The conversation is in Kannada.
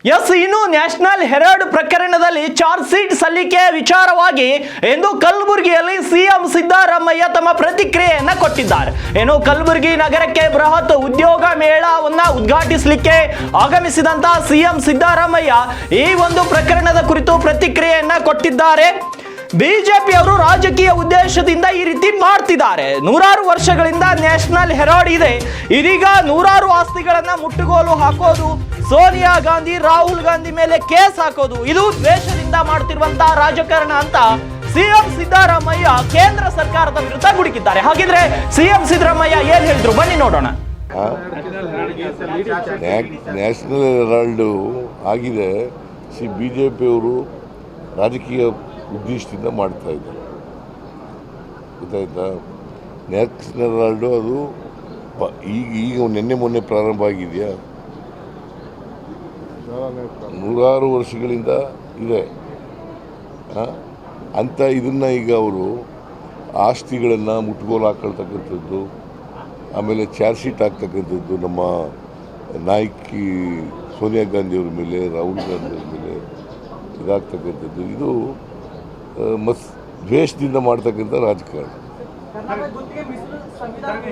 ಎಸ್, ಇನ್ನು ನ್ಯಾಷನಲ್ ಹೆರಾಲ್ಡ್ ಪ್ರಕರಣದಲ್ಲಿ ಚಾರ್ಜ್ ಶೀಟ್ ಸಲ್ಲಿಕೆ ವಿಚಾರವಾಗಿ ಎಂದು ಕಲಬುರಗಿಯಲ್ಲಿ ಸಿಎಂ ಸಿದ್ದರಾಮಯ್ಯ ತಮ್ಮ ಪ್ರತಿಕ್ರಿಯೆಯನ್ನ ಕೊಟ್ಟಿದ್ದಾರೆ. ಏನು ಕಲಬುರಗಿ ನಗರಕ್ಕೆ ಬೃಹತ್ ಉದ್ಯೋಗ ಮೇಳವನ್ನ ಉದ್ಘಾಟಿಸಲಿಕ್ಕೆ ಆಗಮಿಸಿದಂತ ಸಿಎಂ ಸಿದ್ದರಾಮಯ್ಯ ಈ ಒಂದು ಪ್ರಕರಣದ ಕುರಿತು ಪ್ರತಿಕ್ರಿಯೆಯನ್ನ ಕೊಟ್ಟಿದ್ದಾರೆ. ಬಿಜೆಪಿಯವರು ರಾಜಕೀಯ ಉದ್ದೇಶದಿಂದ ಈ ರೀತಿ ಮಾಡ್ತಿದ್ದಾರೆ. ನೂರಾರು ವರ್ಷಗಳಿಂದ ನ್ಯಾಷನಲ್ ಹೆರಾಲ್ಡ್ ಇದೆ. ಇದೀಗ ನೂರಾರು ಆಸ್ತಿಗಳನ್ನ ಮುಟ್ಟುಗೋಲು ಹಾಕೋದು, ಸೋನಿಯಾ ಗಾಂಧಿ ರಾಹುಲ್ ಗಾಂಧಿ ಮೇಲೆ ಕೇಸ್ ಹಾಕೋದು, ಇದು ದ್ವೇಷದಿಂದ ಮಾಡ್ತಿರುವಂತಹ ರಾಜಕಾರಣ ಅಂತ ಸಿಎಂ ಸಿದ್ದರಾಮಯ್ಯ ಕೇಂದ್ರ ಸರ್ಕಾರದ ವಿರುದ್ಧ ಗುಡುಕಿದ್ದಾರೆ. ಹಾಗಿದ್ರೆ ಸಿಎಂ ಸಿದ್ದರಾಮಯ್ಯ ಏನ್ ಹೇಳಿದ್ರು ಬನ್ನಿ ನೋಡೋಣ. ನ್ಯಾಷನಲ್ ಹೆರಾಲ್ಡ್ ಆಗಿದೆ, ಬಿಜೆಪಿಯವರು ರಾಜಕೀಯ ಉದ್ದೇಶದಿಂದ ಮಾಡ್ತಾ ಇದ್ದಾರೆ. ಗೊತ್ತಾಯ್ತಾ? ನ್ಯಾಷನಲ್ ಹೆರಾಲ್ಡು ಅದು ಈಗ ನಿನ್ನೆ ಮೊನ್ನೆ ಪ್ರಾರಂಭ ಆಗಿದೆಯಾ? ನೂರಾರು ವರ್ಷಗಳಿಂದ ಇದೆ ಅಂತ ಇದನ್ನು ಈಗ ಅವರು ಆಸ್ತಿಗಳನ್ನು ಮುಟ್ಗೋಲು ಹಾಕೊಳ್ತಕ್ಕಂಥದ್ದು, ಆಮೇಲೆ ಚಾರ್ಜ್ ಶೀಟ್ ಹಾಕ್ತಕ್ಕಂಥದ್ದು ನಮ್ಮ ನಾಯಕಿ ಸೋನಿಯಾ ಗಾಂಧಿಯವ್ರ ಮೇಲೆ, ರಾಹುಲ್ ಗಾಂಧಿಯವ್ರ ಮೇಲೆ ಇದಾಗ್ತಕ್ಕಂಥದ್ದು, ಇದು ದ್ವೇಷದಿಂದ ಮಾಡ್ತಕ್ಕಂಥ ರಾಜಕಾರಣ.